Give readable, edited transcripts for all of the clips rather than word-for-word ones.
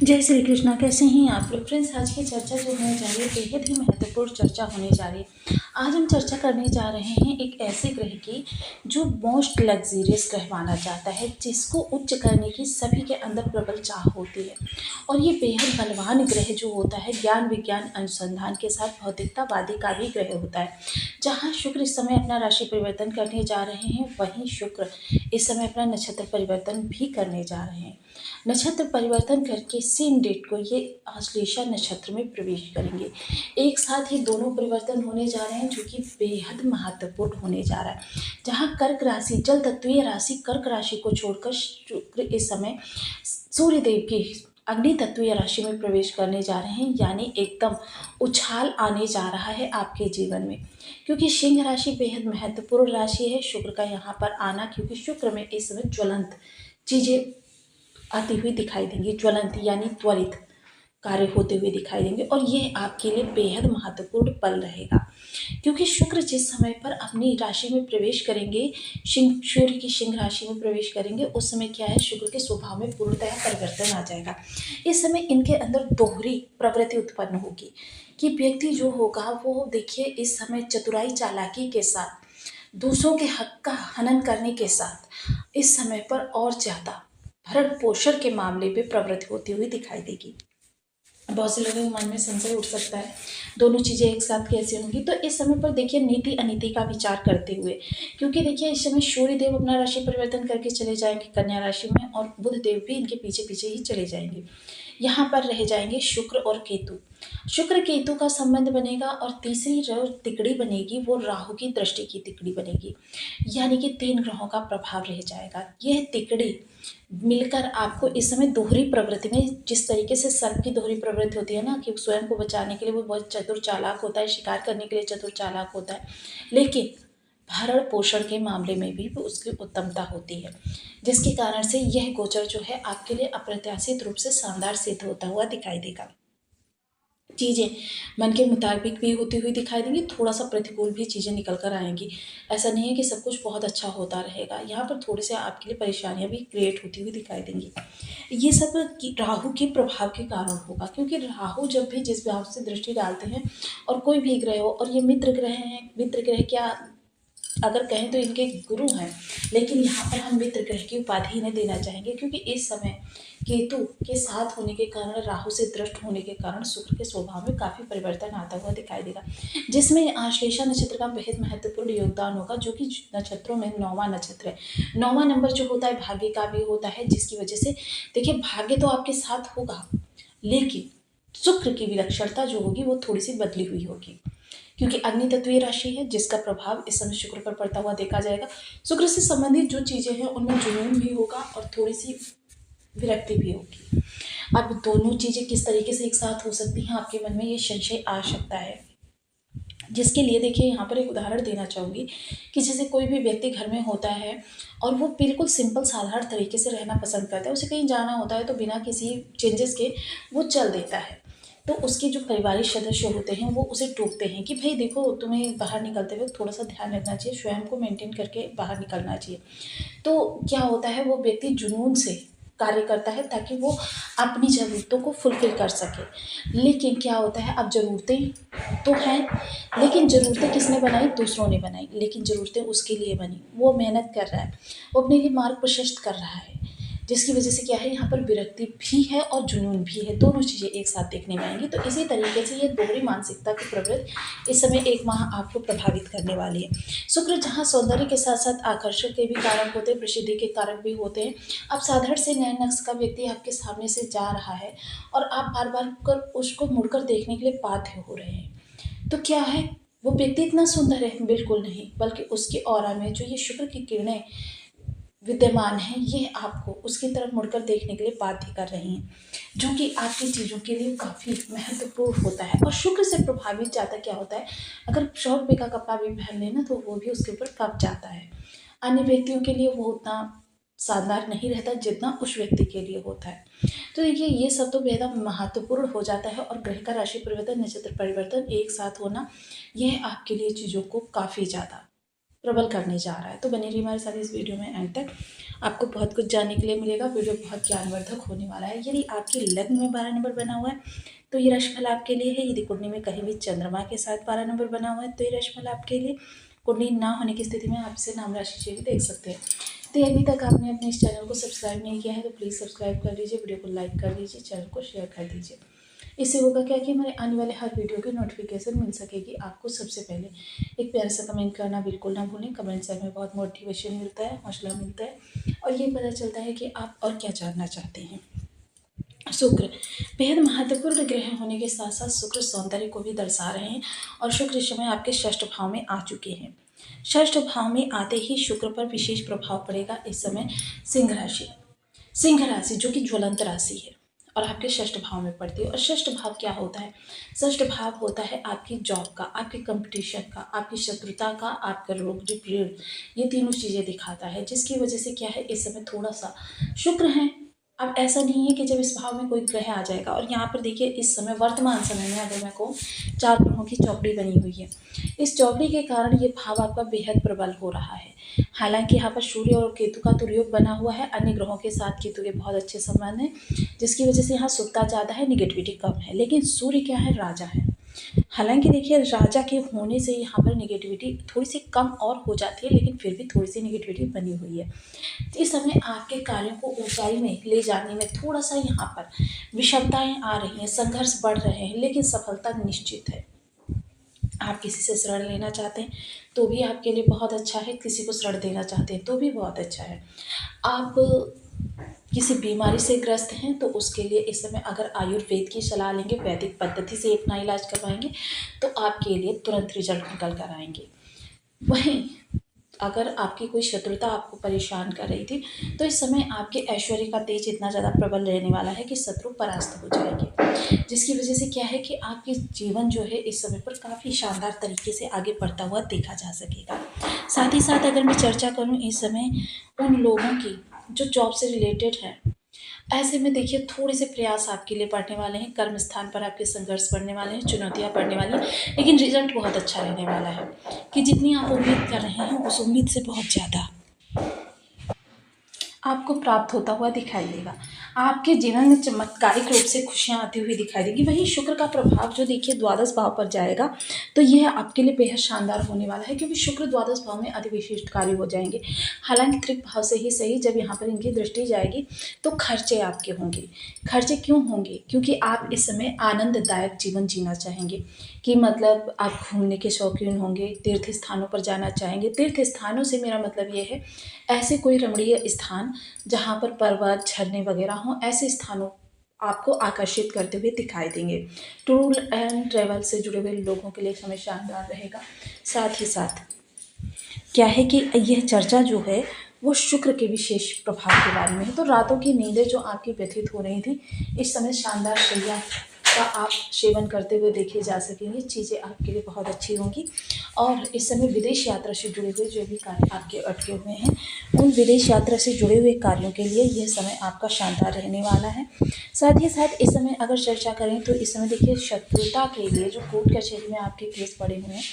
जय श्री कृष्णा। कैसे हैं आप लोग फ्रेंड्स? आज की चर्चा जो होने जा रही है बेहद ही महत्वपूर्ण चर्चा होने जा रही है। आज हम चर्चा करने जा रहे हैं एक ऐसे ग्रह की जो मोस्ट लग्जरियस ग्रह माना जाता है, जिसको उच्च करने की सभी के अंदर प्रबल चाह होती है। और ये बेहद बलवान ग्रह जो होता है, ज्ञान विज्ञान अनुसंधान के साथ भौतिकतावादी का भी ग्रह होता है। जहाँ शुक्र इस समय अपना राशि परिवर्तन करने जा रहे हैं, वहीं शुक्र इस समय अपना नक्षत्र परिवर्तन भी करने जा रहे हैं। नक्षत्र परिवर्तन करके सेम डेट को ये आश्लेषा नक्षत्र में प्रवेश करेंगे। एक साथ ही दोनों परिवर्तन होने जा रहे हैं, जो कि बेहद महत्वपूर्ण होने जा रहा है। जहाँ कर्क राशि, जल तत्वीय राशि कर्क राशि को छोड़कर शुक्र इस समय सूर्यदेव की अग्नि तत्वीय राशि में प्रवेश करने जा रहे हैं, यानी एकदम उछाल आने जा रहा है आपके जीवन में। क्योंकि सिंह राशि बेहद महत्वपूर्ण राशि है शुक्र का यहाँ पर आना, क्योंकि शुक्र में इस समय ज्वलंत चीजें आती हुई दिखाई देंगी, ज्वलंत यानी त्वरित कार्य होते हुए दिखाई देंगे। और यह आपके लिए बेहद महत्वपूर्ण पल रहेगा, क्योंकि शुक्र जिस समय पर अपनी राशि में प्रवेश करेंगे, सूर्य की सिंह राशि में प्रवेश करेंगे, उस समय क्या है, शुक्र के स्वभाव में पूर्णतः परिवर्तन आ जाएगा। इस समय इनके अंदर दोहरी प्रवृत्ति उत्पन्न होगी कि व्यक्ति जो होगा वो देखिए इस समय चतुराई चालाकी के साथ, दूसरों के हक का हनन करने के साथ इस समय पर और ज्यादा भरण पोषण के मामले पे प्रवृत्ति होती हुई दिखाई देगी। बहुत से लोगों के मन में संशय उठ सकता है, दोनों चीज़ें एक साथ कैसे होंगी। तो इस समय पर देखिए नीति अनीति का विचार करते हुए, क्योंकि देखिए इस समय सूर्य देव अपना राशि परिवर्तन करके चले जाएंगे कन्या राशि में, और बुध देव भी इनके पीछे पीछे ही चले जाएंगे। यहाँ पर रह जाएंगे शुक्र और केतु। शुक्र केतु का संबंध बनेगा, और तीसरी जो तिकड़ी बनेगी वो राहु की दृष्टि की तिकड़ी बनेगी, यानी कि 3 ग्रहों का प्रभाव रह जाएगा। यह तिकड़ी मिलकर आपको इस समय दोहरी प्रवृत्ति में, जिस तरीके से सर्प की दोहरी प्रवृत्ति होती है ना, कि स्वयं को बचाने के लिए वो बहुत चतुर चालाक होता है, शिकार करने के लिए चतुर चालाक होता है, लेकिन भरण पोषण के मामले में भी उसकी उत्तमता होती है, जिसके कारण से यह गोचर जो है आपके लिए अप्रत्याशित रूप से शानदार सिद्ध होता हुआ दिखाई देगा। चीज़ें मन के मुताबिक भी होती हुई दिखाई देंगी, थोड़ा सा प्रतिकूल भी चीज़ें निकल कर आएंगी। ऐसा नहीं है कि सब कुछ बहुत अच्छा होता रहेगा, यहाँ पर थोड़े से आपके लिए परेशानियाँ भी क्रिएट होती हुई दिखाई देंगी। ये सब राहु के प्रभाव के कारण होगा, क्योंकि राहु जब भी जिस भाव से दृष्टि डालते हैं, और कोई भी ग्रह हो, और ये मित्र ग्रह हैं, मित्र ग्रह क्या अगर कहें तो इनके गुरु हैं, लेकिन यहाँ पर हम मित्र ग्रह की उपाधि इन्हें देना चाहेंगे, क्योंकि इस समय केतु के साथ होने के कारण, राहु से दृष्ट होने के कारण शुक्र के स्वभाव में काफी परिवर्तन आता हुआ दिखाई देगा, जिसमें आश्लेषा नक्षत्र का बेहद महत्वपूर्ण योगदान होगा, जो कि नक्षत्रों में 9वां नक्षत्र है। 9वां नंबर जो होता है भाग्य का भी होता है, जिसकी वजह से देखिए भाग्य तो आपके साथ होगा, लेकिन शुक्र की विलक्षणता जो होगी वो थोड़ी सी बदली हुई होगी, क्योंकि अग्नि तत्वीय राशि है, जिसका प्रभाव इस समय शुक्र पर पड़ता हुआ देखा जाएगा। शुक्र से संबंधित जो चीजें हैं उनमें जुनून भी होगा, और थोड़ी सी विरक्ति भी होगी। अब दोनों चीजें किस तरीके से एक साथ हो सकती हैं, आपके मन में ये संशय आ सकता है, जिसके लिए देखिए यहाँ पर एक उदाहरण देना चाहूँगी कि जैसे कोई भी व्यक्ति घर में होता है, और वो बिल्कुल सिंपल साधारण तरीके से रहना पसंद करता है, उसे कहीं जाना होता है तो बिना किसी चेंजेस के वो चल देता है। तो उसके जो पारिवारिक सदस्य होते हैं वो उसे टोकते हैं कि भाई देखो, तुम्हें बाहर निकलते हुए थोड़ा सा ध्यान रखना चाहिए, स्वयं को मेंटेन करके बाहर निकलना चाहिए। तो क्या होता है, वो व्यक्ति जुनून से कार्य करता है ताकि वो अपनी ज़रूरतों को फुलफिल कर सके। लेकिन क्या होता है, अब ज़रूरतें तो हैं, लेकिन ज़रूरतें किसने बनाई? दूसरों ने बनाई, लेकिन ज़रूरतें उसके लिए बनी, वो मेहनत कर रहा है, वो अपने लिए मार्ग प्रशस्त कर रहा है, जिसकी वजह से क्या है, यहाँ पर विरक्ति भी है और जुनून भी है, दोनों चीज़ें एक साथ देखने में आएंगी। तो इसी तरीके से ये दोहरी मानसिकता की प्रवृत्ति इस समय 1 माह आपको प्रभावित करने वाली है। शुक्र जहाँ सौंदर्य के साथ साथ आकर्षण के भी कारक होते हैं, प्रसिद्धि के कारक भी होते हैं। अब साधारण से नए नक्श का व्यक्ति आपके सामने से जा रहा है, और आप बार बार कर उसको मुड़कर देखने के लिए बाध्य हो रहे हैं, तो क्या है, वो व्यक्ति इतना सुंदर है? बिल्कुल नहीं, बल्कि उसके ऑरा में जो ये शुक्र की किरणें विद्यमान है, ये आपको उसकी तरफ मुड़कर देखने के लिए बाध्य कर रही हैं, जो कि आपकी चीज़ों के लिए काफ़ी महत्वपूर्ण होता है। और शुक्र से प्रभावित ज़्यादा क्या होता है, अगर 100 रुपये का कपड़ा भी पहन लेना तो वो भी उसके ऊपर कब जाता है। अन्य व्यक्तियों के लिए वो उतना शानदार नहीं रहता जितना उस व्यक्ति के लिए होता है। तो देखिए ये सब तो बेहद महत्वपूर्ण हो जाता है, और ग्रह का राशि परिवर्तन, नक्षत्र परिवर्तन एक साथ होना, यह आपके लिए चीज़ों को काफ़ी ज़्यादा प्रबल करने जा रहा है। तो बने रहिए हमारे साथ इस वीडियो में एंड तक, आपको बहुत कुछ जानने के लिए मिलेगा। वीडियो बहुत ज्ञानवर्धक होने वाला है। यदि आपके लग्न में 12 नंबर बना हुआ है तो ये राशिफल आपके लिए है। यदि कुंडली में कहीं भी चंद्रमा के साथ 12 नंबर बना हुआ है तो ये राशिफल आपके लिए। कुंडली ना होने की स्थिति में आप इसे नाम राशि से भी देख सकते हैं। तो अभी तक आपने अपने इस चैनल को सब्सक्राइब नहीं किया है तो प्लीज़ सब्सक्राइब कर लीजिए, वीडियो को लाइक कर दीजिए, चैनल को शेयर कर दीजिए। इससे होगा क्या कि हमारे आने वाले हर वीडियो की नोटिफिकेशन मिल सकेगी आपको सबसे पहले। एक प्यार सा कमेंट करना बिल्कुल ना भूलें। कमेंट से हमें बहुत मोटिवेशन मिलता है, हौसला मिलता है और ये पता चलता है कि आप और क्या जानना चाहते हैं। शुक्र बेहद महत्वपूर्ण ग्रह होने के साथ साथ शुक्र सौंदर्य को भी दर्शा रहे हैं और शुक्र इस समय आपके षष्ठ भाव में आ चुके हैं। षष्ठ भाव में आते ही शुक्र पर विशेष प्रभाव पड़ेगा इस समय। सिंह राशि जो कि ज्वलंत राशि है और आपके षष्ठ भाव में पड़ती है। और षष्ठ भाव क्या होता है? षष्ठ भाव होता है आपकी जॉब का, आपके कंपटीशन का, आपकी शत्रुता का, आपका रोग पीड़, ये तीनों चीज़ें दिखाता है। जिसकी वजह से क्या है, इस समय थोड़ा सा शुक्र है। अब ऐसा नहीं है कि जब इस भाव में कोई ग्रह आ जाएगा। और यहाँ पर देखिए इस समय वर्तमान समय में अगर मैं कहूँ 4 ग्रहों की चौकड़ी बनी हुई है। इस चौकड़ी के कारण ये भाव आपका बेहद प्रबल हो रहा है। हालांकि यहाँ पर सूर्य और केतु का दुर्योग बना हुआ है। अन्य ग्रहों के साथ केतु के बहुत अच्छे संबंध हैं जिसकी वजह से यहाँ शुभता ज़्यादा है, निगेटिविटी कम है। लेकिन सूर्य क्या है, राजा है। हालांकि देखिए राजा के होने से यहाँ पर निगेटिविटी थोड़ी सी कम और हो जाती है, लेकिन फिर भी थोड़ी सी निगेटिविटी बनी हुई है। इस समय आपके कार्यों को ऊंचाई में ले जाने में थोड़ा सा यहाँ पर विषमताएं आ रही हैं, संघर्ष बढ़ रहे हैं, लेकिन सफलता निश्चित है। आप किसी से शरण लेना चाहते हैं तो भी आपके लिए बहुत अच्छा है, किसी को शरण देना चाहते हैं तो भी बहुत अच्छा है। आप किसी बीमारी से ग्रस्त हैं तो उसके लिए इस समय अगर आयुर्वेद की सलाह लेंगे, वैदिक पद्धति से अपना इलाज करवाएंगे तो आपके लिए तुरंत रिजल्ट निकल कर आएंगे। वहीं अगर आपकी कोई शत्रुता आपको परेशान कर रही थी तो इस समय आपके ऐश्वर्य का तेज इतना ज़्यादा प्रबल रहने वाला है कि शत्रु परास्त हो जाएंगे। जिसकी वजह से क्या है कि आपकी जीवन जो है इस समय पर काफ़ी शानदार तरीके से आगे बढ़ता हुआ देखा जा सकेगा। साथ ही साथ अगर मैं चर्चा करूँ इस समय उन लोगों की जो जॉब से रिलेटेड है, ऐसे में देखिए थोड़े से प्रयास आपके लिए बढ़ने वाले हैं। कर्म स्थान पर आपके संघर्ष बढ़ने वाले हैं, चुनौतियां बढ़ने वाली हैं, लेकिन रिजल्ट बहुत अच्छा रहने वाला है कि जितनी आप उम्मीद कर रहे हैं उस उम्मीद से बहुत ज़्यादा आपको प्राप्त होता हुआ दिखाई देगा। आपके जीवन में चमत्कारिक रूप से खुशियां आती हुई दिखाई देगी। वहीं शुक्र का प्रभाव जो देखिए द्वादश भाव पर जाएगा तो यह आपके लिए बेहद शानदार होने वाला है, क्योंकि शुक्र द्वादश भाव में अति विशिष्टकारी हो जाएंगे। हालांकि त्रिक भाव से ही सही, जब यहाँ पर इनकी दृष्टि जाएगी तो खर्चे आपके होंगे। खर्चे क्यों होंगे? क्योंकि आप इस समय आनंददायक जीवन जीना चाहेंगे, कि मतलब आप घूमने के शौकीन होंगे, तीर्थ स्थानों पर जाना चाहेंगे। तीर्थ स्थानों से मेरा मतलब ये है ऐसे कोई रमणीय स्थान जहाँ पर पर्वत झरने वगैरह हों, ऐसे स्थानों आपको आकर्षित करते हुए दिखाई देंगे। टूर एंड ट्रैवल से जुड़े हुए लोगों के लिए समय शानदार रहेगा। साथ ही साथ क्या है कि यह चर्चा जो है वो शुक्र के विशेष प्रभाव के बारे में है। तो रातों की नींदें जो आपकी व्यथित हो रही थी, इस समय शानदार शैया का आप सेवन करते हुए देखे जा सकेंगे। चीज़ें आपके लिए बहुत अच्छी होंगी। और इस समय विदेश यात्रा से जुड़े हुए जो भी कार्य आपके अटके हुए हैं, उन विदेश यात्रा से जुड़े हुए कार्यों के लिए यह समय आपका शानदार रहने वाला है। साथ ही साथ इस समय अगर चर्चा करें तो इस समय देखिए शत्रुता के लिए जो कोर्ट कचहरी में आपके केस पड़े हुए हैं,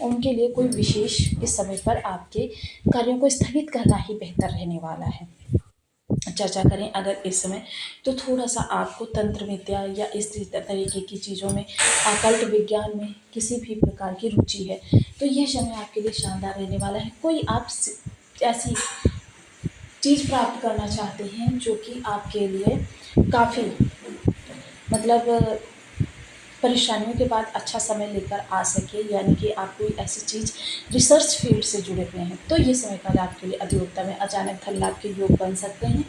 उनके लिए कोई विशेष इस समय पर आपके कार्यों को स्थगित करना ही बेहतर रहने वाला है। चर्चा करें अगर इस समय तो थोड़ा सा आपको तंत्र विद्या या इस तरीके की चीज़ों में, अकल्ट विज्ञान में किसी भी प्रकार की रुचि है तो यह समय आपके लिए शानदार रहने वाला है। कोई आप ऐसी चीज़ प्राप्त करना चाहते हैं जो कि आपके लिए काफ़ी मतलब परेशानियों के बाद अच्छा समय लेकर आ सके, यानी कि आप कोई ऐसी चीज़ रिसर्च फील्ड से जुड़े हुए हैं तो ये समय काल आपके लिए अति उत्तम है। अचानक धन लाभ के योग बन सकते हैं।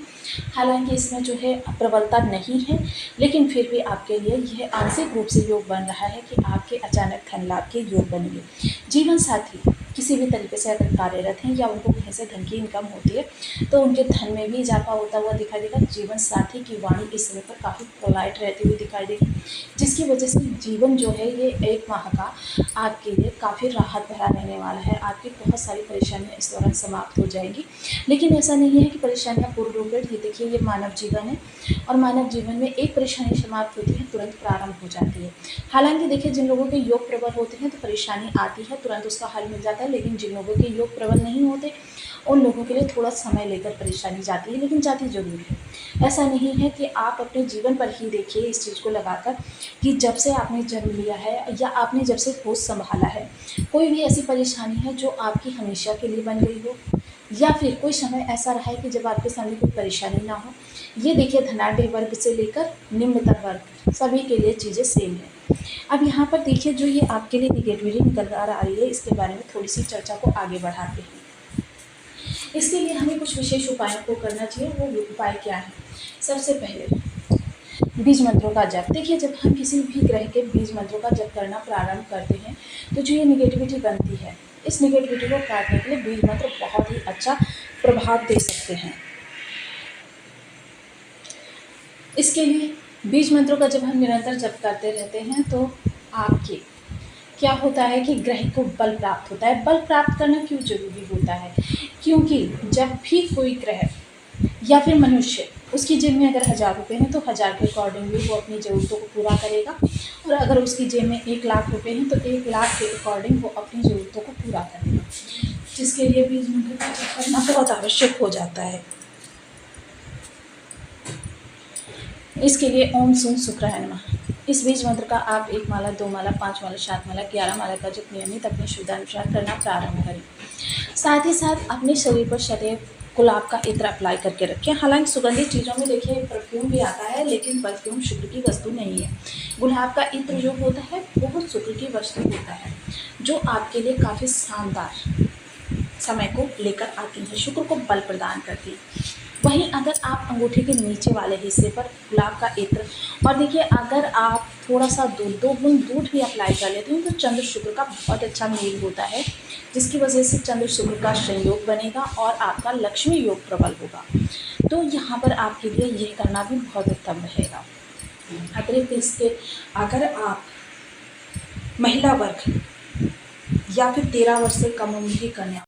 हालांकि इसमें जो है प्रबलता नहीं है, लेकिन फिर भी आपके लिए यह आंशिक रूप से योग बन रहा है कि आपके अचानक धन लाभ के योग बनेंगे। जीवन साथी किसी भी तरीके से अगर कार्यरत हैं या उनको कहीं से धन की इनकम होती है तो उनके धन में भी इजाफा होता हुआ दिखाई देगा। जीवन साथी की वाणी इस समय पर काफ़ी पोलाइट रहती हुई दिखाई देगी, जिसकी वजह से जीवन जो है ये 1 माह का आपके लिए काफ़ी राहत भरा रहने वाला है। आपकी बहुत सारी परेशानियां इस दौरान समाप्त हो जाएंगी। लेकिन ऐसा नहीं है कि परेशानियां पूर्ण रूप से, देखिए ये मानव जीवन है और मानव जीवन में एक परेशानी समाप्त होती है तुरंत प्रारंभ हो जाती है। हालांकि देखिए जिन लोगों के योग प्रबल होते हैं तो परेशानी आती है, तुरंत उसका हल मिल जाता है, लेकिन जिन लोगों के योग प्रबल नहीं होते उन लोगों के लिए थोड़ा समय लेकर परेशानी जाती है, लेकिन जाती ज़रूर है। ऐसा नहीं है कि आप अपने जीवन पर ही देखिए इस चीज़ को लगाकर कि जब से आपने जन्म लिया है या आपने जब से होश संभाला है, कोई भी ऐसी परेशानी है जो आपकी हमेशा के लिए बन गई हो, या फिर कोई समय ऐसा रहा है कि जब आपके सामने कोई परेशानी ना हो। ये देखिए धनाढ्य वर्ग से लेकर निम्नतर वर्ग सभी के लिए चीज़ें सेम है। अब यहाँ पर देखिए जो ये आपके लिए निगेटिविटी निकल कर आ रही है, इसके बारे में थोड़ी सी चर्चा को आगे बढ़ाते हैं। इसके लिए हमें कुछ विशेष उपायों को करना चाहिए। वो उपाय क्या है? सबसे पहले बीज मंत्रों का जप। देखिए जब हम किसी भी ग्रह के बीज मंत्रों का जप करना प्रारंभ करते हैं तो जो ये निगेटिविटी बनती है, इस निगेटिविटी को काटने के लिए बीज मंत्र बहुत ही अच्छा प्रभाव दे सकते हैं। इसके लिए बीज मंत्रों का जब हम निरंतर जप करते रहते हैं तो आपके क्या होता है कि ग्रह को बल प्राप्त होता है। बल प्राप्त करना क्यों जरूरी होता है? क्योंकि जब भी कोई ग्रह या फिर मनुष्य, उसकी जेब में अगर 1000 रुपये हैं तो 1000 के अकॉर्डिंगली वो अपनी ज़रूरतों को पूरा करेगा, और अगर उसकी जेब में 1 लाख रुपये हैं तो 1 लाख के अकॉर्डिंग वो अपनी ज़रूरतों को पूरा करेगा, जिसके लिए बीज मंत्र का जप करना बहुत आवश्यक हो जाता है। इसके लिए ओम सुन शुक्राय नमः, इस बीज मंत्र का आप 1 माला, 2 माला, 5 माला, 7 माला, 11 माला का जप नियमित अपनी शुद्धानुसार करना प्रारंभ करें। साथ ही साथ अपने शरीर पर सदैव गुलाब का इत्र अप्लाई करके रखें। हालांकि सुगंधित चीज़ों में देखिए परफ्यूम भी आता है, लेकिन परफ्यूम शुक्र की वस्तु नहीं है। गुलाब का इत्र जो होता है बहुत शुक्र की वस्तु होता है, जो आपके लिए काफ़ी शानदार समय को लेकर आती है, शुक्र को बल प्रदान करती है। वहीं अगर आप अंगूठे के नीचे वाले हिस्से पर गुलाब का इत्र, और देखिए अगर आप थोड़ा सा दूध, 2 बूंद दूध भी अप्लाई कर लेते हैं तो चंद्र शुक्र का बहुत अच्छा मेल होता है, जिसकी वजह से चंद्र शुक्र का संयोग बनेगा और आपका लक्ष्मी योग प्रबल होगा। तो यहाँ पर आपके लिए यह करना भी बहुत उत्तम रहेगा। अतिरिक्त इसके अगर आप महिला वर्ग या फिर 13 वर्ष से कम उम्र की कन्या